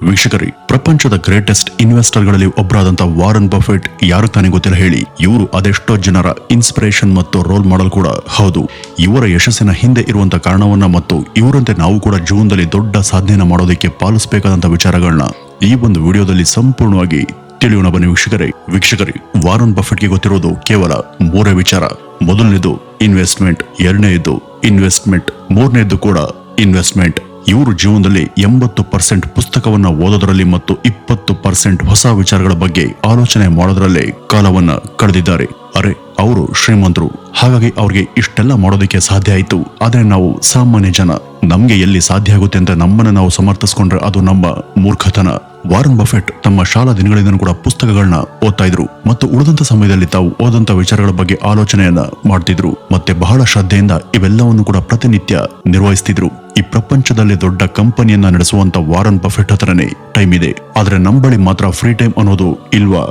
ವೀಕ್ಷಕರೇ, ಪ್ರಪಂಚದ greatest ಇನ್ವೆಸ್ಟರ್ಗಳಲ್ಲಿ ಒಬ್ಬರಾದಂತ Warren Buffett ಯಾರು ತಾನೇ ಗೊತ್ತಿಲ್ಲ ಹೇಳಿ. ಇವರು ಅದೆಷ್ಟೋ ಜನರ ಇನ್ಸ್ಪಿರೇಷನ್ ಮತ್ತು ರೋಲ್ ಮಾಡೆಲ್ ಕೂಡ ಹೌದು. ಇವರ ಯಶಸ್ಸಿನ ಹಿಂದೆ ಇರುವಂತ ಕಾರಣವನ್ನ ಮತ್ತು ಇವರಂತೆ ನಾವು ಕೂಡ ಜೀವನದಲ್ಲಿ ದೊಡ್ಡ ಸಾಧನೆಯನ್ನ ಮಾಡೋದಕ್ಕೆ ಪಾಲಿಸಬೇಕಾದಂತ ವಿಚಾರಗಳನ್ನ ಈ ಒಂದು ವಿಡಿಯೋದಲ್ಲಿ ಸಂಪೂರ್ಣವಾಗಿ ತಿಳಿಯೋಣ ಬನ್ನಿ ವೀಕ್ಷಕರೇ, ವಾರನ್ ಬಫೆಟ್ಗೆ ಗೊತ್ತಿರೋದು ಕೇವಲ ಮೂರೇ ವಿಚಾರ. ಮೊದಲನೇದು ಇನ್ವೆಸ್ಟ್ಮೆಂಟ್, ಎರಡನೇದು ಇನ್ವೆಸ್ಟ್ಮೆಂಟ್, ಮೂರನೇದು ಕೂಡ ಇನ್ವೆಸ್ಟ್ಮೆಂಟ್. ಇವರು ಜೀವನದಲ್ಲಿ 80% ಪುಸ್ತಕವನ್ನ ಓದೋದ್ರಲ್ಲಿ ಮತ್ತು 20% ಹೊಸ ವಿಚಾರಗಳ ಬಗ್ಗೆ ಆಲೋಚನೆ ಮಾಡೋದ್ರಲ್ಲೇ ಕಾಲವನ್ನ ಕಳೆದಿದ್ದಾರೆ. ಅರೆ, ಅವರು ಶ್ರೀಮಂತರು, ಹಾಗಾಗಿ ಅವ್ರಿಗೆ ಇಷ್ಟೆಲ್ಲ ಮಾಡೋದಕ್ಕೆ ಸಾಧ್ಯ ಆಯ್ತು. ಆದ್ರೆ ನಾವು ಸಾಮಾನ್ಯ ಜನ, ನಮ್ಗೆ ಎಲ್ಲಿ ಸಾಧ್ಯ ಆಗುತ್ತೆ ಅಂತ ನಮ್ಮನ್ನ ನಾವು ಸಮರ್ಥಿಸ್ಕೊಂಡ್ರೆ ಅದು ನಮ್ಮ ಮೂರ್ಖತನ. ವಾರನ್ ಬಫೆಟ್ ತಮ್ಮ ಶಾಲಾ ದಿನಗಳಿಂದ ಕೂಡ ಪುಸ್ತಕಗಳನ್ನ ಓದ್ತಾ ಇದ್ರು ಮತ್ತು ಉಳಿದಂತ ಸಮಯದಲ್ಲಿ ತಾವು ಓದಂತ ವಿಚಾರಗಳ ಬಗ್ಗೆ ಆಲೋಚನೆಯನ್ನ ಮಾಡ್ತಿದ್ರು ಮತ್ತೆ ಬಹಳ ಶ್ರದ್ಧೆಯಿಂದ ಇವೆಲ್ಲವನ್ನು ಕೂಡ ಪ್ರತಿನಿತ್ಯ ನಿರ್ವಹಿಸ್ತಿದ್ರು. ಈ ಪ್ರಪಂಚದಲ್ಲಿ ದೊಡ್ಡ ಕಂಪನಿಯನ್ನ ನಡೆಸುವಂತ ವಾರನ್ ಬಫೆಟ್ ಹತ್ರನೇ ಟೈಮ್ ಇದೆ, ಆದ್ರೆ ನಮ್ ಬಳಿ ಮಾತ್ರ ಫ್ರೀ ಟೈಮ್ ಅನ್ನೋದು ಇಲ್ವಾ?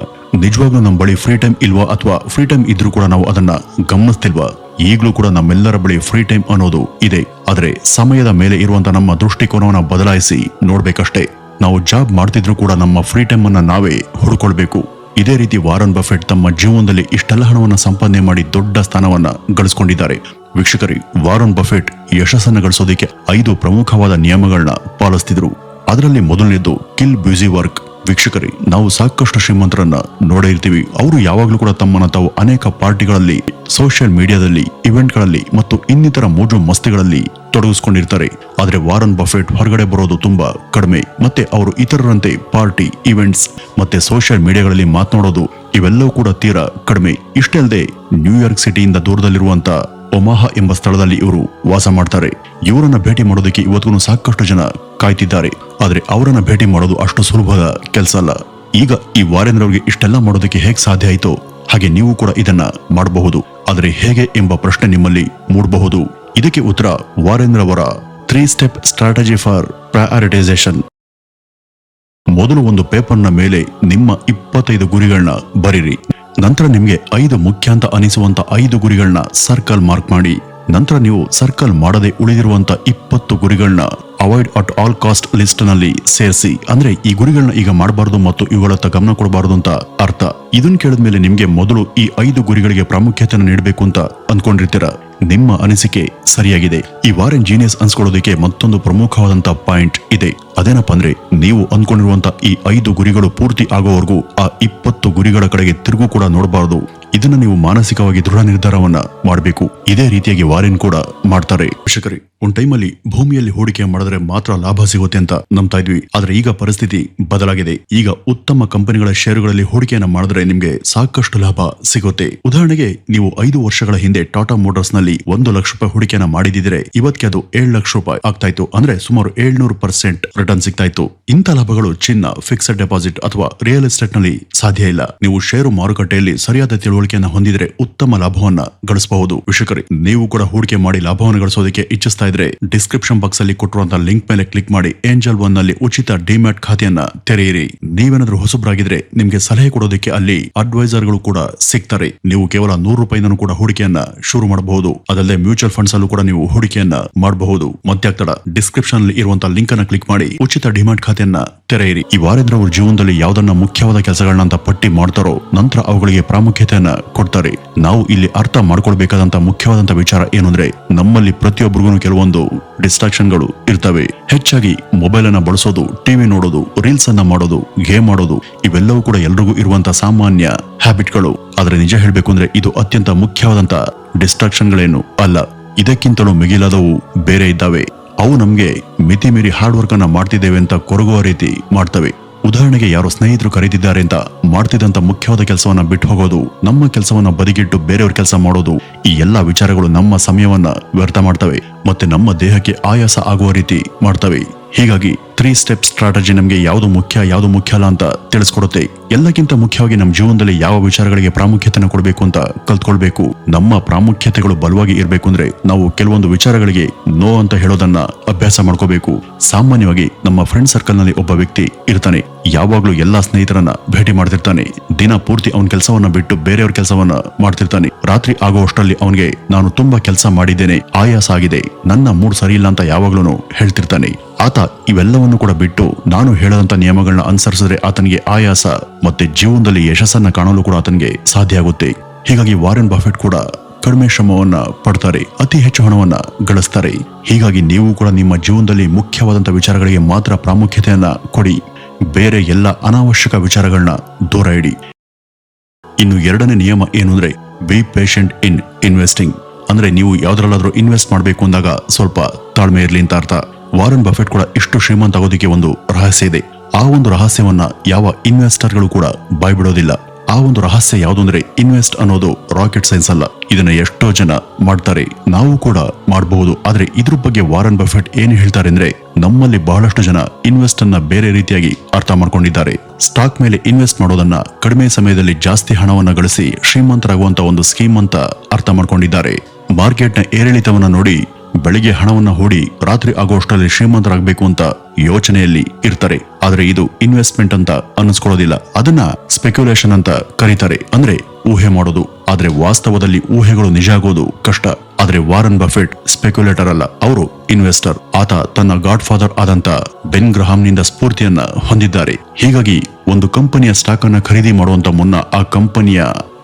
ನಿಜವಾಗ್ಲೂ ನಮ್ ಬಳಿ ಫ್ರೀ ಟೈಮ್ ಇಲ್ವಾ? ಅಥವಾ ಫ್ರೀ ಟೈಮ್ ಇದ್ರೂ ಕೂಡ ನಾವು ಅದನ್ನ ಗಮನಿಸ್ತಿಲ್ವಾ? ಈಗ್ಲೂ ಕೂಡ ನಮ್ಮೆಲ್ಲರ ಬಳಿ ಫ್ರೀ ಟೈಮ್ ಅನ್ನೋದು ಇದೆ, ಆದ್ರೆ ಸಮಯದ ಮೇಲೆ ಇರುವಂತ ನಮ್ಮ ದೃಷ್ಟಿಕೋನವನ್ನ ಬದಲಾಯಿಸಿ ನೋಡ್ಬೇಕಷ್ಟೇ. ನಾವು ಜಾಬ್ ಮಾಡ್ತಿದ್ರು ಕೂಡ ನಮ್ಮ ಫ್ರೀ ಟೈಮ್ ಅನ್ನ ನಾವೇ ಹುಡ್ಕೊಳ್ಬೇಕು. ಇದೇ ರೀತಿ ವಾರನ್ ಬಫೆಟ್ ತಮ್ಮ ಜೀವನದಲ್ಲಿ ಇಷ್ಟೆಲ್ಲ ಹಣವನ್ನ ಸಂಪಾದನೆ ಮಾಡಿ ದೊಡ್ಡ ಸ್ಥಾನವನ್ನ ಗಳಿಸಿಕೊಂಡಿದ್ದಾರೆ. ವೀಕ್ಷಕರೇ, ವಾರನ್ ಬಫೆಟ್ ಯಶಸ್ಸನ್ನು ಗಳಿಸೋದಕ್ಕೆ 5 ಪ್ರಮುಖವಾದ ನಿಯಮಗಳನ್ನ ಪಾಲಿಸ್ತಿದ್ರು. ಅದರಲ್ಲಿ ಮೊದಲನೇದು ಕಿಲ್ ಬ್ಯುಸಿ ವರ್ಕ್. ವೀಕ್ಷಕರೇ, ನಾವು ಸಾಕಷ್ಟು ಶ್ರೀಮಂತರನ್ನ ನೋಡೇ ಇರ್ತೀವಿ. ಅವರು ಯಾವಾಗ್ಲೂ ಕೂಡ ತಮ್ಮನ್ನ ತಾವು ಅನೇಕ ಪಾರ್ಟಿಗಳಲ್ಲಿ, ಸೋಷಿಯಲ್ ಮೀಡಿಯಾದಲ್ಲಿ, ಇವೆಂಟ್ಗಳಲ್ಲಿ ಮತ್ತು ಇನ್ನಿತರ ಮೋಜು ಮಸ್ತಿಗಳಲ್ಲಿ ತೊಡಗಿಸ್ಕೊಂಡಿರ್ತಾರೆ. ಆದ್ರೆ ವಾರನ್ ಬಫೆಟ್ ಹೊರಗಡೆ ಬರೋದು ತುಂಬಾ ಕಡಿಮೆ ಮತ್ತೆ ಅವರು ಇತರರಂತೆ ಪಾರ್ಟಿ, ಇವೆಂಟ್ಸ್ ಮತ್ತೆ ಸೋಷಿಯಲ್ ಮೀಡಿಯಾಗಳಲ್ಲಿ ಮಾತನಾಡೋದು ಇವೆಲ್ಲವೂ ಕೂಡ ತೀರಾ ಕಡಿಮೆ. ಇಷ್ಟೇ ಅಲ್ಲದೆ ನ್ಯೂಯಾರ್ಕ್ ಸಿಟಿಯಿಂದ ದೂರದಲ್ಲಿರುವಂತ ಒಮಾಹಾ ಎಂಬ ಸ್ಥಳದಲ್ಲಿ ಇವರು ವಾಸ ಮಾಡ್ತಾರೆ. ಇವರನ್ನ ಭೇಟಿ ಮಾಡೋದಕ್ಕೆ ಇವತ್ತಿಗೂ ಸಾಕಷ್ಟು ಜನ ಕಾಯ್ತಿದ್ದಾರೆ. ಆದ್ರೆ ಅವರನ್ನ ಭೇಟಿ ಮಾಡೋದು ಅಷ್ಟು ಸುಲಭದ ಕೆಲಸ ಅಲ್ಲ. ಈಗ ಈ ವಾರೇಂದ್ರ ಅವರಿಗೆ ಇಷ್ಟೆಲ್ಲ ಮಾಡೋದಕ್ಕೆ ಹೇಗೆ ಸಾಧ್ಯ ಆಯ್ತೋ ಹಾಗೆ ನೀವು ಕೂಡ ಇದನ್ನ ಮಾಡಬಹುದು. ಆದ್ರೆ ಹೇಗೆ ಎಂಬ ಪ್ರಶ್ನೆ ನಿಮ್ಮಲ್ಲಿ ಮೂಡಬಹುದು. ಇದಕ್ಕೆ ಉತ್ತರ ವಾರೇಂದ್ರ ಅವರ 3 ಸ್ಟೆಪ್ ಸ್ಟ್ರಾಟಜಿ ಫಾರ್ ಪ್ರಯಾರಿಟೈಸೇಷನ್. ಮೊದಲು ಒಂದು ಪೇಪರ್ನ ಮೇಲೆ ನಿಮ್ಮ 25 ಗುರಿಗಳನ್ನ ಬರೀರಿ. ನಂತರ ನಿಮ್ಗೆ 5 ಮುಖ್ಯ ಅಂತ ಅನಿಸುವಂತ 5 ಗುರಿಗಳನ್ನ ಸರ್ಕಲ್ ಮಾರ್ಕ್ ಮಾಡಿ. ನಂತರ ನೀವು ಸರ್ಕಲ್ ಮಾಡದೆ ಉಳಿದಿರುವಂತ 20 ಗುರಿಗಳನ್ನ avoid at all cost list ನಲ್ಲಿ ಸೇರಿಸಿ. ಅಂದ್ರೆ ಈ ಗುರಿಗಳನ್ನ ಈಗ ಮಾಡಬಾರದು ಮತ್ತು ಇವುಗಳತ್ತ ಗಮನ ಕೊಡಬಾರದು ಅಂತ ಅರ್ಥ. ಇದನ್ನ ಕೇಳಿದ್ಮೇಲೆ ನಿಮ್ಗೆ ಮೊದಲು ಈ 5 ಗುರಿಗಳಿಗೆ ಪ್ರಾಮುಖ್ಯತೆಯನ್ನು ನೀಡಬೇಕು ಅಂತ ಅನ್ಕೊಂಡಿರ್ತೀರ. ನಿಮ್ಮ ಅನಿಸಿಕೆ ಸರಿಯಾಗಿದೆ. ಈ ವಾರನ್ ಜೀನಿಯಸ್ ಅನ್ಸ್ಕೊಳ್ಳೋದಕ್ಕೆ ಮತ್ತೊಂದು ಪ್ರಮುಖವಾದಂತ ಪಾಯಿಂಟ್ ಇದೆ. ಅದೇನಪ್ಪ ಅಂದ್ರೆ, ನೀವು ಅನ್ಕೊಂಡಿರುವಂತ ಈ 5 ಗುರಿಗಳು ಪೂರ್ತಿ ಆಗೋವರೆಗೂ ಆ 20 ಗುರಿಗಳ ಕಡೆಗೆ ತಿರುಗು ಕೂಡ ನೋಡಬಾರದು. ಇದನ್ನ ನೀವು ಮಾನಸಿಕವಾಗಿ ದೃಢ ನಿರ್ಧಾರವನ್ನ ಮಾಡಬೇಕು. ಇದೇ ರೀತಿಯಾಗಿ ವಾರನ್ ಕೂಡ ಮಾಡ್ತಾರೆ. ವೀಕ್ಷಕರೇ, ಒಂದ್ ಟೈಮಲ್ಲಿ ಭೂಮಿಯಲ್ಲಿ ಹೂಡಿಕೆ ಮಾಡಿದ್ರೆ ಮಾತ್ರ ಲಾಭ ಸಿಗುತ್ತೆ ಅಂತ ನಂಬ್ತಾ ಇದ್ವಿ. ಆದ್ರೆ ಈಗ ಪರಿಸ್ಥಿತಿ ಬದಲಾಗಿದೆ. ಈಗ ಉತ್ತಮ ಕಂಪನಿಗಳ ಷೇರುಗಳಲ್ಲಿ ಹೂಡಿಕೆಯನ್ನ ಮಾಡಿದ್ರೆ ನಿಮ್ಗೆ ಸಾಕಷ್ಟು ಲಾಭ ಸಿಗುತ್ತೆ. ಉದಾಹರಣೆಗೆ, ನೀವು 5 ವರ್ಷಗಳ ಹಿಂದೆ ಟಾಟಾ ಮೋಟಾರ್ಸ್ ನಲ್ಲಿ 1 ಲಕ್ಷ ರೂಪಾಯಿ ಹೂಡಿಕೆಯನ್ನ ಮಾಡಿದಿದ್ರೆ ಇವತ್ತಿಗೆ ಅದು 7 ಲಕ್ಷ ರೂಪಾಯಿ ಆಗ್ತಾ ಇತ್ತು. ಅಂದ್ರೆ ಸುಮಾರು 700% ರಿಟರ್ನ್ ಸಿಗ್ತಾ ಇತ್ತು. ಇಂಥ ಲಾಭಗಳು ಚಿನ್ನ, ಫಿಕ್ಸ್ಡ್ ಡೆಪಾಸಿಟ್ ಅಥವಾ ರಿಯಲ್ ಎಸ್ಟೇಟ್ ನಲ್ಲಿ ಸಾಧ್ಯ ಇಲ್ಲ. ನೀವು ಷೇರು ಮಾರುಕಟ್ಟೆಯಲ್ಲಿ ಸರಿಯಾದ ತಿಳುವಳಿಕೆಯನ್ನ ಹೊಂದಿದ್ರೆ ಉತ್ತಮ ಲಾಭವನ್ನ ಗಳಿಸಬಹುದು. ವೀಕ್ಷಕರೇ, ನೀವು ಕೂಡ ಹೂಡಿಕೆ ಮಾಡಿ ಲಾಭವನ್ನು ಗಳಿಸೋದಕ್ಕೆ ಇಚ್ಛಿಸ್ತಾ ಇದ್ರೆ ಡಿಸ್ಕ್ರಿಪ್ಷನ್ ಬಾಕ್ಸ್ ಅಲ್ಲಿ ಕೊಟ್ಟಿರುವಂತಹ ಲಿಂಕ್ ಮೇಲೆ ಕ್ಲಿಕ್ ಮಾಡಿ ಏಂಜಲ್ ಒನ್ ನಲ್ಲಿ ಉಚಿತ ಡಿಮ್ಯಾಟ್ ಖಾತೆಯನ್ನ ತೆರೆಯಿರಿ. ನೀವೇನಾದ್ರೂ ಹೊಸಬರಾಗಿದ್ರೆ ನಿಮ್ಗೆ ಸಲಹೆ ಕೊಡೋದಕ್ಕೆ ಅಲ್ಲಿ ಅಡ್ವೈಸರ್ ಗಳು ಕೂಡ ಸಿಗ್ತಾರೆ. ನೀವು ಕೇವಲ 100 ರೂಪಾಯಿನೂ ಕೂಡ ಹೂಡಿಕೆಯನ್ನ ಶುರು ಮಾಡಬಹುದು. ಅದಲ್ಲದೆ ಮ್ಯೂಚುವಲ್ ಫಂಡ್ಸ್ ಅಲ್ಲೂ ಕೂಡ ನೀವು ಹೂಡಿಕೆಯನ್ನ ಮಾಡಬಹುದು. ಮತ್ತೆ ಆಗ್ತಡ ಡಿಸ್ಕ್ರಿಪ್ಷನ್ ಅಲ್ಲಿ ಇರುವಂತಹ ಲಿಂಕ್ ಅನ್ನ ಕ್ಲಿಕ್ ಮಾಡಿ ಉಚಿತ ಡಿಮ್ಯಾಟ್ ಖಾತೆಯನ್ನ ತೆರೆಯಿರಿ. ಈ ವಾರೇಂದ್ರ ಅವ್ರ ಜೀವನದಲ್ಲಿ ಯಾವ್ದನ್ನ ಮುಖ್ಯವಾದ ಕೆಲಸಗಳನ್ನ ಅಂತ ಪಟ್ಟಿ ಮಾಡ್ತಾರೋ ನಂತರ ಅವುಗಳಿಗೆ ಪ್ರಾಮುಖ್ಯತೆಯನ್ನ ಕೊಡ್ತಾರೆ. ನಾವು ಇಲ್ಲಿ ಅರ್ಥ ಮಾಡ್ಕೊಳ್ಬೇಕಾದಂತ ಮುಖ್ಯವಾದಂತ ವಿಚಾರ ಏನು ಅಂದ್ರೆ, ನಮ್ಮಲ್ಲಿ ಪ್ರತಿಯೊಬ್ಬರಿಗೂ ಕೆಲವೊಂದು ಡಿಸ್ಟ್ರಾಕ್ಷನ್ಗಳು ಇರ್ತವೆ. ಹೆಚ್ಚಾಗಿ ಮೊಬೈಲ್ ಅನ್ನ ಬಳಸೋದು, ಟಿವಿ ನೋಡೋದು, ರೀಲ್ಸ್ ಅನ್ನ ಮಾಡೋದು, ಗೇಮ್ ಆಡೋದು ಇವೆಲ್ಲವೂ ಕೂಡ ಎಲ್ರಿಗೂ ಇರುವಂತ ಸಾಮಾನ್ಯ ಹ್ಯಾಬಿಟ್ಗಳು. ಆದ್ರೆ ನಿಜ ಹೇಳ್ಬೇಕು ಅಂದ್ರೆ ಇದು ಅತ್ಯಂತ ಮುಖ್ಯವಾದಂತ ಡಿಸ್ಟ್ರಾಕ್ಷನ್ಗಳೇನು ಅಲ್ಲ. ಇದಕ್ಕಿಂತಲೂ ಮಿಗಿಲಾದವು ಬೇರೆ ಇದ್ದಾವೆ. ಅವು ನಮ್ಗೆ ಮಿತಿ ಮೀರಿ ಹಾರ್ಡ್ ವರ್ಕ್ ಅನ್ನ ಮಾಡ್ತಿದ್ದೇವೆ ಅಂತ ಕೊರಗುವ ರೀತಿ ಮಾಡ್ತವೆ. ಉದಾಹರಣೆಗೆ, ಯಾರೋ ಸ್ನೇಹಿತರು ಕರೀತಿದ್ದಾರೆ ಅಂತ ಮಾಡ್ತಿದ್ದಂತ ಮುಖ್ಯವಾದ ಕೆಲಸವನ್ನ ಬಿಟ್ಟು ಹೋಗೋದು, ನಮ್ಮ ಕೆಲಸವನ್ನ ಬದಿಗಿಟ್ಟು ಬೇರೆಯವ್ರ ಕೆಲಸ ಮಾಡೋದು, ಈ ಎಲ್ಲಾ ವಿಚಾರಗಳು ನಮ್ಮ ಸಮಯವನ್ನ ವ್ಯರ್ಥ ಮಾಡ್ತವೆ ಮತ್ತೆ ನಮ್ಮ ದೇಹಕ್ಕೆ ಆಯಾಸ ಆಗುವ ರೀತಿ ಮಾಡ್ತವೆ. ಹೀಗಾಗಿ 3 ಸ್ಟೆಪ್ ಸ್ಟ್ರಾಟಜಿ ನಮ್ಗೆ ಯಾವ್ದು ಮುಖ್ಯ ಯಾವ್ದು ಮುಖ್ಯ ಅಲ್ಲ ಅಂತ ತಿಳಿಸ್ಕೊಡುತ್ತೆ. ಎಲ್ಲಕ್ಕಿಂತ ಮುಖ್ಯವಾಗಿ ನಮ್ಮ ಜೀವನದಲ್ಲಿ ಯಾವ ವಿಚಾರಗಳಿಗೆ ಪ್ರಾಮುಖ್ಯತೆಯನ್ನು ಕೊಡಬೇಕು ಅಂತ ಕಲ್ತ್ಕೊಳ್ಬೇಕು. ನಮ್ಮ ಪ್ರಾಮುಖ್ಯತೆಗಳು ಬಲವಾಗಿ ಇರಬೇಕು ಅಂದ್ರೆ ನಾವು ಕೆಲವೊಂದು ವಿಚಾರಗಳಿಗೆ ನೋ ಅಂತ ಹೇಳೋದನ್ನ ಅಭ್ಯಾಸ ಮಾಡ್ಕೋಬೇಕು. ಸಾಮಾನ್ಯವಾಗಿ ನಮ್ಮ ಫ್ರೆಂಡ್ ಸರ್ಕಲ್ ನಲ್ಲಿ ಒಬ್ಬ ವ್ಯಕ್ತಿ ಇರ್ತಾನೆ. ಯಾವಾಗ್ಲೂ ಎಲ್ಲಾ ಸ್ನೇಹಿತರನ್ನ ಭೇಟಿ ಮಾಡ್ತಿರ್ತಾನೆ. ದಿನ ಪೂರ್ತಿ ಅವನ ಕೆಲಸವನ್ನ ಬಿಟ್ಟು ಬೇರೆಯವ್ರ ಕೆಲಸವನ್ನ ಮಾಡ್ತಿರ್ತಾನೆ. ರಾತ್ರಿ ಆಗುವಷ್ಟರಲ್ಲಿ ಅವನಿಗೆ ನಾನು ತುಂಬಾ ಕೆಲಸ ಮಾಡಿದ್ದೇನೆ, ಆಯಾಸ ಆಗಿದೆ, ನನ್ನ ಮೂಡ್ ಸರಿ ಇಲ್ಲ ಅಂತ ಯಾವಾಗ್ಲೂ ಹೇಳ್ತಿರ್ತಾನೆ. ಆತ ಇವೆಲ್ಲವನ್ನು ಕೂಡ ಬಿಟ್ಟು ನಾನು ಹೇಳದಂತ ನಿಯಮಗಳನ್ನ ಅನುಸರಿಸಿದ್ರೆ ಆತನಿಗೆ ಆಯಾಸ ಮತ್ತೆ ಜೀವನದಲ್ಲಿ ಯಶಸ್ಸನ್ನ ಕಾಣಲು ಕೂಡ ಆತನಿಗೆ ಸಾಧ್ಯ ಆಗುತ್ತೆ. ಹೀಗಾಗಿ ವಾರೆನ್ ಬಫೆಟ್ ಕೂಡ ಕಡಿಮೆ ಶ್ರಮವನ್ನ ಪಡ್ತಾರೆ, ಅತಿ ಹೆಚ್ಚು ಹಣವನ್ನ ಗಳಿಸ್ತಾರೆ. ಹೀಗಾಗಿ ನೀವು ಕೂಡ ನಿಮ್ಮ ಜೀವನದಲ್ಲಿ ಮುಖ್ಯವಾದಂತ ವಿಚಾರಗಳಿಗೆ ಮಾತ್ರ ಪ್ರಾಮುಖ್ಯತೆಯನ್ನ ಕೊಡಿ, ಬೇರೆ ಎಲ್ಲ ಅನಾವಶ್ಯಕ ವಿಚಾರಗಳನ್ನ ದೂರ ಇಡಿ. ಇನ್ನು ಎರಡನೇ ನಿಯಮ ಏನು ಅಂದ್ರೆ ಬಿ ಪೇಷಂಟ್ ಇನ್ ಇನ್ವೆಸ್ಟಿಂಗ್. ಅಂದ್ರೆ ನೀವು ಯಾವ್ದ್ರಲ್ಲಾದ್ರೂ ಇನ್ವೆಸ್ಟ್ ಮಾಡಬೇಕು ಅಂದಾಗ ಸ್ವಲ್ಪ ತಾಳ್ಮೆ ಇರ್ಲಿ ಅಂತ ಅರ್ಥ. ವಾರೆನ್ ಬಫೆಟ್ ಕೂಡ ಇಷ್ಟು ಶ್ರೀಮಂತ ಆಗೋದಕ್ಕೆ ಒಂದು ರಹಸ್ಯ ಇದೆ. ಆ ಒಂದು ರಹಸ್ಯವನ್ನ ಯಾವ ಇನ್ವೆಸ್ಟರ್ಗಳು ಕೂಡ ಬಾಯ್ಬಿಡೋದಿಲ್ಲ. ಆ ಒಂದು ರಹಸ್ಯ ಯಾವುದು ಅಂದ್ರೆ ಇನ್ವೆಸ್ಟ್ ಅನ್ನೋದು ರಾಕೆಟ್ ಸೈನ್ಸ್ ಅಲ್ಲ. ಇದನ್ನ ಎಷ್ಟೋ ಜನ ಮಾಡ್ತಾರೆ, ನಾವು ಕೂಡ ಮಾಡಬಹುದು. ಆದ್ರೆ ಇದ್ರ ಬಗ್ಗೆ ವಾರೆನ್ ಬಫೆಟ್ ಏನ್ ಹೇಳ್ತಾರೆ ಅಂದ್ರೆ ನಮ್ಮಲ್ಲಿ ಬಹಳಷ್ಟು ಜನ ಇನ್ವೆಸ್ಟ್ ಅನ್ನ ಬೇರೆ ರೀತಿಯಾಗಿ ಅರ್ಥ ಮಾಡ್ಕೊಂಡಿದ್ದಾರೆ. ಸ್ಟಾಕ್ ಮೇಲೆ ಇನ್ವೆಸ್ಟ್ ಮಾಡೋದನ್ನ ಕಡಿಮೆ ಸಮಯದಲ್ಲಿ ಜಾಸ್ತಿ ಹಣವನ್ನ ಗಳಿಸಿ ಶ್ರೀಮಂತರಾಗುವಂತ ಒಂದು ಸ್ಕೀಮ್ ಅಂತ ಅರ್ಥ ಮಾಡ್ಕೊಂಡಿದ್ದಾರೆ. ಮಾರ್ಕೆಟ್ನ ಏರಿಳಿತವನ್ನ ನೋಡಿ ಬೆಳಿಗ್ಗೆ ಹಣವನ್ನ ಹೂಡಿ ರಾತ್ರಿ ಆಗೋಷ್ಟರಲ್ಲಿ ಶ್ರೀಮಂತರಾಗಬೇಕು ಅಂತ ಯೋಚನೆಯಲ್ಲಿ ಇರ್ತಾರೆ. ಆದ್ರೆ ಇದು ಇನ್ವೆಸ್ಟ್ಮೆಂಟ್ ಅಂತ ಅನ್ನಿಸ್ಕೊಳ್ಳೋದಿಲ್ಲ. ಅದನ್ನ ಸ್ಪೆಕ್ಯುಲೇಷನ್ ಅಂತ ಕರೀತಾರೆ, ಅಂದ್ರೆ ಊಹೆ ಮಾಡೋದು. ಆದ್ರೆ ವಾಸ್ತವದಲ್ಲಿ ಊಹೆಗಳು ನಿಜ ಆಗೋದು ಕಷ್ಟ. ಆದ್ರೆ ವಾರೆನ್ ಬಫೆಟ್ ಸ್ಪೆಕ್ಯುಲೇಟರ್ ಅಲ್ಲ, ಅವರು ಇನ್ವೆಸ್ಟರ್. ಆತ ತನ್ನ ಗಾಡ್ ಫಾದರ್ ಆದಂತ ಬೆನ್ ಗ್ರಹಾಂ ನಿಂದ ಸ್ಫೂರ್ತಿಯನ್ನ ಹೊಂದಿದ್ದಾರೆ. ಹೀಗಾಗಿ ಒಂದು ಕಂಪನಿಯ ಸ್ಟಾಕ್ ಅನ್ನ ಖರೀದಿ ಮಾಡುವಂತ ಮುನ್ನ ಆ ಕಂಪನಿಯ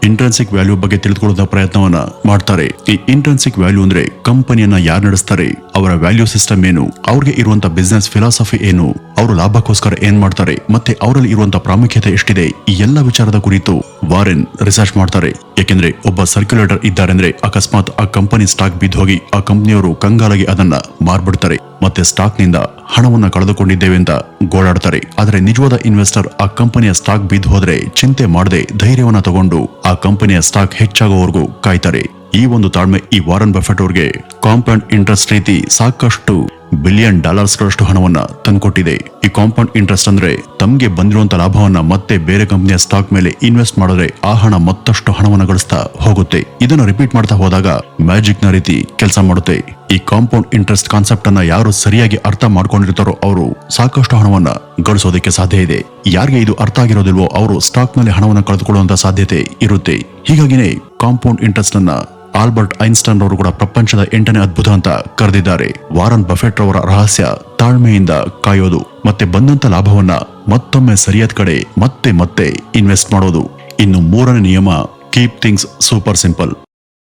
ಇಂಟ್ರೆನ್ಸಿಕ್ ವ್ಯಾಲ್ಯೂ ಬಗ್ಗೆ ತಿಳಿದುಕೊಳ್ಳುವ ಪ್ರಯತ್ನವನ್ನ ಮಾಡ್ತಾರೆ. ಈ ಇಂಟ್ರೆನ್ಸಿಕ್ ವ್ಯಾಲ್ಯೂ ಅಂದ್ರೆ ಕಂಪನಿಯನ್ನ ಯಾರು ನಡೆಸ್ತಾರೆ, ಅವರ ವ್ಯಾಲ್ಯೂ ಸಿಸ್ಟಮ್ ಏನು, ಅವ್ರಿಗೆ ಇರುವಂತ ಬಿಸ್ನೆಸ್ ಫಿಲಾಸಫಿ ಏನು, ಅವರು ಲಾಭಕ್ಕೋಸ್ಕರ ಏನ್ ಮಾಡ್ತಾರೆ, ಮತ್ತೆ ಅವರಲ್ಲಿ ಇರುವಂತ ಪ್ರಾಮುಖ್ಯತೆ ಎಷ್ಟಿದೆ, ಈ ಎಲ್ಲ ವಿಚಾರದ ಕುರಿತು ವಾರೆನ್ ರಿಸರ್ಚ್ ಮಾಡ್ತಾರೆ. ಯಾಕೆಂದ್ರೆ ಒಬ್ಬ ಸರ್ಕ್ಯುಲೇಟರ್ ಇದ್ದಾರೆ ಅಂದ್ರೆ ಅಕಸ್ಮಾತ್ ಆ ಕಂಪನಿ ಸ್ಟಾಕ್ ಬಿದ್ದು ಹೋಗಿ ಆ ಕಂಪನಿಯವರು ಕಂಗಾಲಾಗಿ ಅದನ್ನ ಮಾರ್ಬಿಡ್ತಾರೆ, ಮತ್ತೆ ಸ್ಟಾಕ್ ನಿಂದ ಹಣವನ್ನ ಕಳೆದುಕೊಂಡಿದ್ದೇವೆ ಅಂತ ಗೋಳಾಡ್ತಾರೆ. ಆದ್ರೆ ನಿಜವಾದ ಇನ್ವೆಸ್ಟರ್ ಆ ಕಂಪನಿಯ ಸ್ಟಾಕ್ ಬಿದ್ದು ಹೋದ್ರೆ ಚಿಂತೆ ಮಾಡದೆ ಧೈರ್ಯವನ್ನ ತಗೊಂಡು ಆ ಕಂಪನಿಯ ಸ್ಟಾಕ್ ಹೆಚ್ಚಾಗೋವರೆಗೂ ಕಾಯ್ತಾರೆ. ಈ ಒಂದು ತಾಳ್ಮೆ ಈ ವಾರೆನ್ ಬಫೆಟ್ ಅವ್ರಿಗೆ ಕಾಂಪೌಂಡ್ ಇಂಟ್ರೆಸ್ಟ್ ರೀತಿ ಸಾಕಷ್ಟು $ಬಿಲಿಯನ್ ಗಳಷ್ಟು ಹಣವನ್ನ ತಂದ್ಕೊಟ್ಟಿದೆ. ಈ ಕಾಂಪೌಂಡ್ ಇಂಟ್ರೆಸ್ಟ್ ಅಂದ್ರೆ ತಮ್ಗೆ ಬಂದಿರುವಂತ ಲಾಭವನ್ನ ಮತ್ತೆ ಬೇರೆ ಕಂಪನಿಯ ಸ್ಟಾಕ್ ಮೇಲೆ ಇನ್ವೆಸ್ಟ್ ಮಾಡಿದ್ರೆ ಆ ಹಣ ಮತ್ತಷ್ಟು ಹಣವನ್ನ ಗಳಿಸ್ತಾ ಹೋಗುತ್ತೆ. ಇದನ್ನ ರಿಪೀಟ್ ಮಾಡ್ತಾ ಹೋದಾಗ ಮ್ಯಾಜಿಕ್ ನ ರೀತಿ ಕೆಲಸ ಮಾಡುತ್ತೆ. ಈ ಕಾಂಪೌಂಡ್ ಇಂಟ್ರೆಸ್ಟ್ ಕಾನ್ಸೆಪ್ಟ್ ಅನ್ನ ಯಾರು ಸರಿಯಾಗಿ ಅರ್ಥ ಮಾಡ್ಕೊಂಡಿರ್ತಾರೋ ಅವರು ಸಾಕಷ್ಟು ಹಣವನ್ನ ಗಳಿಸೋದಕ್ಕೆ ಸಾಧ್ಯ ಇದೆ. ಯಾರಿಗೆ ಇದು ಅರ್ಥ ಆಗಿರೋದಿಲ್ವೋ ಅವರು ಸ್ಟಾಕ್ ನಲ್ಲಿ ಹಣವನ್ನ ಕಳೆದುಕೊಳ್ಳುವಂತ ಸಾಧ್ಯತೆ ಇರುತ್ತೆ. ಹೀಗಾಗಿನೇ ಕಾಂಪೌಂಡ್ ಇಂಟ್ರೆಸ್ಟ್ ಅನ್ನ ಆಲ್ಬರ್ಟ್ ಐನ್ಸ್ಟೈನ್ ಅವರು ಕೂಡ ಪ್ರಪಂಚದ 8ನೇ ಅದ್ಭುತ ಅಂತ ಕರೆದಿದ್ದಾರೆ. ವಾರೆನ್ ಬಫೆಟ್ ಅವರ ರಹಸ್ಯ ತಾಳ್ಮೆಯಿಂದ ಕಾಯೋದು, ಮತ್ತೆ ಬಂದಂತ ಲಾಭವನ್ನ ಮತ್ತೊಮ್ಮೆ ಸರಿಯಾದ ಕಡೆ ಮತ್ತೆ ಮತ್ತೆ ಇನ್ವೆಸ್ಟ್ ಮಾಡೋದು. ಇನ್ನು ಮೂರನೇ ನಿಯಮ ಕೀಪ್ ಥಿಂಗ್ಸ್ ಸೂಪರ್ ಸಿಂಪಲ್.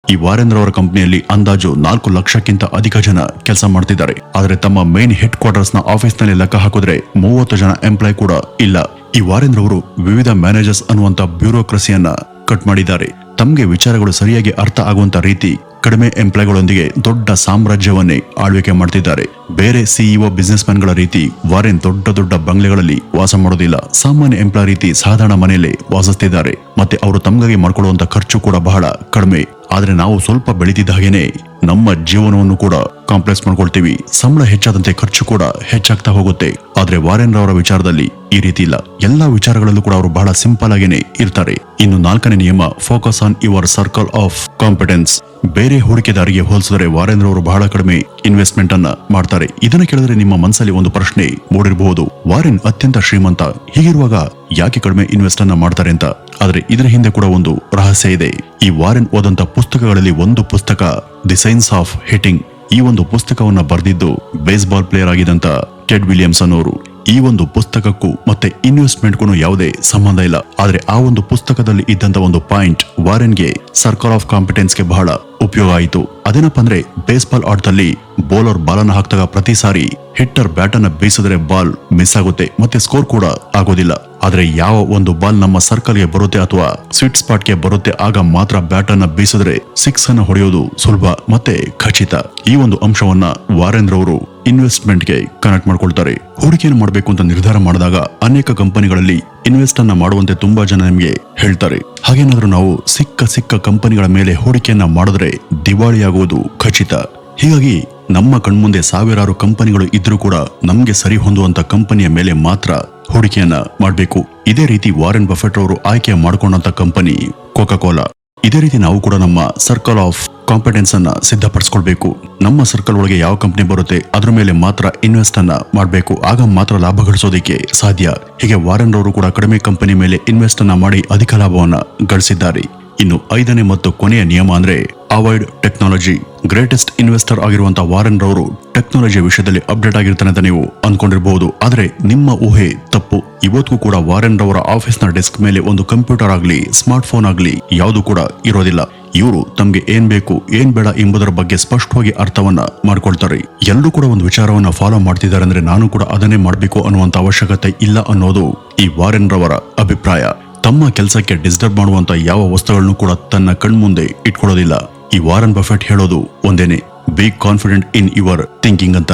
ಈ ವಾರೆನ್ ಅವರ ಕಂಪನಿಯಲ್ಲಿ ಅಂದಾಜು 4 ಲಕ್ಷಕ್ಕಿಂತ ಅಧಿಕ ಜನ ಕೆಲಸ ಮಾಡ್ತಿದ್ದಾರೆ. ಆದ್ರೆ ತಮ್ಮ ಮೇನ್ ಹೆಡ್ ಕ್ವಾರ್ಟರ್ಸ್ ನ ಆಫೀಸ್ ನಲ್ಲಿ ಲೆಕ್ಕ ಹಾಕಿದ್ರೆ 30 ಜನ ಎಂಪ್ಲಾಯ್ ಕೂಡ ಇಲ್ಲ. ಈ ವಾರೆನ್ ಅವರು ವಿವಿಧ ಮ್ಯಾನೇಜರ್ಸ್ ಅನ್ನುವಂತ ಬ್ಯೂರೋಕ್ರಸಿಯನ್ನ ಕಟ್ ಮಾಡಿದ್ದಾರೆ. ತಮ್ಗೆ ವಿಚಾರಗಳು ಸರಿಯಾಗಿ ಅರ್ಥ ಆಗುವಂತ ರೀತಿ ಕಡಿಮೆ ಎಂಪ್ಲಾಯ್ಗಳೊಂದಿಗೆ ದೊಡ್ಡ ಸಾಮ್ರಾಜ್ಯವನ್ನೇ ಆಳ್ವಿಕೆ ಮಾಡ್ತಿದ್ದಾರೆ. ಬೇರೆ ಸಿಇಒ ಬಿಸ್ನೆಸ್ ಮ್ಯಾನ್ ಗಳ ರೀತಿ ವಾರೆನ್ ದೊಡ್ಡ ದೊಡ್ಡ ಬಂಗ್ಲೆಗಳಲ್ಲಿ ವಾಸ ಮಾಡೋದಿಲ್ಲ. ಸಾಮಾನ್ಯ ಎಂಪ್ಲಾಯ್ ರೀತಿ ಸಾಧಾರಣ ಮನೆಯಲ್ಲೇ ವಾಸಿಸ್ತಿದ್ದಾರೆ. ಮತ್ತೆ ಅವರು ತಮ್ಗಾಗಿ ಮಾಡ್ಕೊಳ್ಳುವಂತ ಖರ್ಚು ಕೂಡ ಬಹಳ ಕಡಿಮೆ. ಆದ್ರೆ ನಾವು ಸ್ವಲ್ಪ ಬೆಳೆದಿದ್ದ ಹಾಗೇನೆ ನಮ್ಮ ಜೀವನವನ್ನು ಕೂಡ ಕಾಂಪ್ಲೆಕ್ಸ್ ಮಾಡ್ಕೊಳ್ತೀವಿ. ಸಂಬಳ ಹೆಚ್ಚಾದಂತೆ ಖರ್ಚು ಕೂಡ ಹೆಚ್ಚಾಗ್ತಾ ಹೋಗುತ್ತೆ. ಆದ್ರೆ ವಾರೆನ್ ಅವರ ವಿಚಾರದಲ್ಲಿ ಈ ರೀತಿ ಇಲ್ಲ. ಎಲ್ಲಾ ವಿಚಾರಗಳಲ್ಲೂ ಕೂಡ ಅವರು ಬಹಳ ಸಿಂಪಲ್ ಆಗೇನೆ ಇರ್ತಾರೆ. ಇನ್ನು 4ನೇ ನಿಯಮ focus on your circle of competence. ಬೇರೆ ಹೂಡಿಕೆದಾರಿಗೆ ಹೋಲಿಸಿದರೆ ವಾರೆನ್ ಅವರು ಬಹಳ ಕಡಿಮೆ ಇನ್ವೆಸ್ಟ್ಮೆಂಟ್ ಅನ್ನ ಮಾಡ್ತಾರೆ. ಇದನ್ನ ಕೇಳಿದ್ರೆ ನಿಮ್ಮ ಮನಸ್ಸಲ್ಲಿ ಒಂದು ಪ್ರಶ್ನೆ ಮೂಡಿರಬಹುದು, ವಾರೆನ್ ಅತ್ಯಂತ ಶ್ರೀಮಂತ, ಹೀಗಿರುವಾಗ ಯಾಕೆ ಕಡಿಮೆ ಇನ್ವೆಸ್ಟ್ ಅನ್ನ ಮಾಡ್ತಾರೆ ಅಂತ. ಆದ್ರೆ ಇದರ ಹಿಂದೆ ಕೂಡ ಒಂದು ರಹಸ್ಯ ಇದೆ. ಈ ವಾರೆನ್ ಓದಂತ ಪುಸ್ತಕಗಳಲ್ಲಿ ಒಂದು ಪುಸ್ತಕ ದಿ ಸೈನ್ಸ್ ಆಫ್ ಹಿಟ್ಟಿಂಗ್. ಈ ಒಂದು ಪುಸ್ತಕವನ್ನ ಬರೆದಿದ್ದು ಬೇಸ್ಬಾಲ್ ಪ್ಲೇಯರ್ ಆಗಿದ್ದಂತ ಟೆಡ್ ವಿಲಿಯಮ್ಸನ್ ಅವರು. ಈ ಒಂದು ಪುಸ್ತಕಕ್ಕೂ ಮತ್ತೆ ಇನ್ವೆಸ್ಟ್ಮೆಂಟ್ಗೂ ಯಾವುದೇ ಸಂಬಂಧ ಇಲ್ಲ. ಆದ್ರೆ ಆ ಒಂದು ಪುಸ್ತಕದಲ್ಲಿ ಇದ್ದಂತ ಒಂದು ಪಾಯಿಂಟ್ ವಾರೆನ್ಗೆ ಸರ್ಕಲ್ ಆಫ್ ಕಾಂಪಿಟೆನ್ಸ್ಗೆ ಬಹಳ ಉಪಯೋಗ ಆಯಿತು. ಅದೇನಪ್ಪ ಅಂದ್ರೆ ಬೇಸ್ಬಾಲ್ ಆಟದಲ್ಲಿ ಬೌಲರ್ ಬಾಲನ್ನ ಹಾಕಿದಾಗ ಪ್ರತಿ ಸಾರಿ ಹಿಟ್ಟರ್ ಬ್ಯಾಟ್ ಅನ್ನ ಬೀಸಿದ್ರೆ ಬಾಲ್ ಮಿಸ್ ಆಗುತ್ತೆ, ಮತ್ತೆ ಸ್ಕೋರ್ ಕೂಡ ಆಗೋದಿಲ್ಲ. ಆದ್ರೆ ಯಾವ ಒಂದು ಬಾಲ್ ನಮ್ಮ ಸರ್ಕಲ್ಗೆ ಬರುತ್ತೆ ಅಥವಾ ಸ್ವೀಟ್ ಸ್ಪಾಟ್ಗೆ ಬರುತ್ತೆ ಆಗ ಮಾತ್ರ ಬ್ಯಾಟ್ ಅನ್ನ ಬೀಸಿದ್ರೆ 6 ಅನ್ನ ಹೊಡೆಯೋದು ಸುಲಭ ಮತ್ತೆ ಖಚಿತ. ಈ ಒಂದು ಅಂಶವನ್ನ ವಾರೆನ್ ರವರು ಇನ್ವೆಸ್ಟ್ಮೆಂಟ್ಗೆ ಕನೆಕ್ಟ್ ಮಾಡ್ಕೊಳ್ತಾರೆ. ಹೂಡಿಕೆಯನ್ನು ಮಾಡಬೇಕು ಅಂತ ನಿರ್ಧಾರ ಮಾಡಿದಾಗ ಅನೇಕ ಕಂಪನಿಗಳಲ್ಲಿ ಇನ್ವೆಸ್ಟ್ ಅನ್ನ ಮಾಡುವಂತೆ ತುಂಬಾ ಜನ ನಿಮಗೆ ಹೇಳ್ತಾರೆ. ಹಾಗೇನಾದ್ರೂ ನಾವು ಸಿಕ್ಕ ಕಂಪನಿಗಳ ಮೇಲೆ ಹೂಡಿಕೆಯನ್ನ ಮಾಡಿದ್ರೆ ದಿವಾಳಿಯಾಗುವುದು ಖಚಿತ. ಹೀಗಾಗಿ ನಮ್ಮ ಕಣ್ಮುಂದೆ ಸಾವಿರಾರು ಕಂಪನಿಗಳು ಇದ್ರೂ ಕೂಡ ನಮ್ಗೆ ಸರಿ ಹೊಂದುವಂತ ಕಂಪನಿಯ ಮೇಲೆ ಮಾತ್ರ ಹೂಡಿಕೆಯನ್ನ ಮಾಡಬೇಕು. ಇದೇ ರೀತಿ ವಾರೆನ್ ಬಫೆಟ್ ಅವರು ಆಯ್ಕೆ ಮಾಡಿಕೊಂಡಂತ ಕಂಪನಿ ಕೋಕಾ ಕೋಲಾ. ಇದೇ ರೀತಿ ನಾವು ಕೂಡ ನಮ್ಮ ಸರ್ಕಲ್ ಆಫ್ ಕಾಂಪಿಟೆನ್ಸ್ ಅನ್ನ ಸಿದ್ಧಪಡಿಸ್ಕೊಳ್ಬೇಕು. ನಮ್ಮ ಸರ್ಕಲ್ ಒಳಗೆ ಯಾವ ಕಂಪನಿ ಬರುತ್ತೆ ಅದ್ರ ಮೇಲೆ ಮಾತ್ರ ಇನ್ವೆಸ್ಟ್ ಅನ್ನ ಮಾಡಬೇಕು, ಆಗ ಮಾತ್ರ ಲಾಭ ಗಳಿಸೋದಕ್ಕೆ ಸಾಧ್ಯ. ಹೀಗೆ ವಾರೆನ್ ಅವರು ಕೂಡ ಕಡಿಮೆ ಕಂಪನಿ ಮೇಲೆ ಇನ್ವೆಸ್ಟ್ ಅನ್ನ ಮಾಡಿ ಅಧಿಕ ಲಾಭವನ್ನ ಗಳಿಸಿದ್ದಾರೆ. ಇನ್ನು 5ನೇ ಮತ್ತು ಕೊನೆಯ ನಿಯಮ ಅಂದ್ರೆ ಅವಾಯ್ಡ್ ಟೆಕ್ನಾಲಜಿ. ಗ್ರೇಟೆಸ್ಟ್ ಇನ್ವೆಸ್ಟರ್ ಆಗಿರುವಂತಹ ವಾರೆನ್ ರವರು ಟೆಕ್ನಾಲಜಿ ವಿಷಯದಲ್ಲಿ ಅಪ್ಡೇಟ್ ಆಗಿರ್ತಾನೆ ಅಂತ ನೀವು ಅನ್ಕೊಂಡಿರಬಹುದು. ಆದ್ರೆ ನಿಮ್ಮ ಊಹೆ ತಪ್ಪು. ಇವತ್ತಿಗೂ ಕೂಡ ವಾರೆನ್ ರವರ ಆಫೀಸ್ ನ ಡೆಸ್ಕ್ ಮೇಲೆ ಒಂದು ಕಂಪ್ಯೂಟರ್ ಆಗ್ಲಿ, ಸ್ಮಾರ್ಟ್ ಫೋನ್ ಆಗ್ಲಿ ಯಾವುದು ಕೂಡ ಇರೋದಿಲ್ಲ. ಇವರು ತಮ್ಗೆ ಏನ್ ಬೇಕು ಏನ್ ಬೇಡ ಎಂಬುದರ ಬಗ್ಗೆ ಸ್ಪಷ್ಟವಾಗಿ ಅರ್ಥವನ್ನ ಮಾಡ್ಕೊಳ್ತಾರೆ. ಎಲ್ಲರೂ ಕೂಡ ಒಂದು ವಿಚಾರವನ್ನ ಫಾಲೋ ಮಾಡ್ತಿದ್ದಾರೆ ಅಂದ್ರೆ ನಾನು ಕೂಡ ಅದನ್ನೇ ಮಾಡ್ಬೇಕು ಅನ್ನುವಂತ ಅವಶ್ಯಕತೆ ಇಲ್ಲ ಅನ್ನೋದು ಈ ವಾರೆನ್ ರವರ ಅಭಿಪ್ರಾಯ. ತಮ್ಮ ಕೆಲಸಕ್ಕೆ ಡಿಸ್ಟರ್ಬ್ ಮಾಡುವಂತ ಯಾವ ವಸ್ತುಗಳನ್ನು ಕೂಡ ತನ್ನ ಕಣ್ಮುಂದೆ ಇಟ್ಕೊಳ್ಳೋದಿಲ್ಲ. ಈ ವಾರೆನ್ ಬಫೆಟ್ ಹೇಳೋದು ಒಂದೇನೆ, be confident in your thinking ಅಂತ.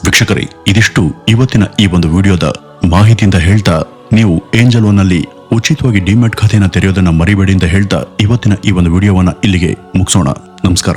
ವೀಕ್ಷಕರೇ, ಇದಿಷ್ಟು ಇವತ್ತಿನ ಈ ಒಂದು ವಿಡಿಯೋದ ಮಾಹಿತಿಯಿಂದ ಹೇಳ್ತಾ, ನೀವು ಏಂಜಲ್ ಒನ್ ನಲ್ಲಿ ಉಚಿತವಾಗಿ ಡಿಮ್ಯಾಟ್ ಖಾತೆಯನ್ನು ತೆರೆಯೋದನ್ನ ಮರಿಬೇಡಿ ಅಂತ ಹೇಳ್ತಾ ಇವತ್ತಿನ ಈ ಒಂದು ವಿಡಿಯೋವನ್ನ ಇಲ್ಲಿಗೆ ಮುಗಿಸೋಣ. ನಮಸ್ಕಾರ.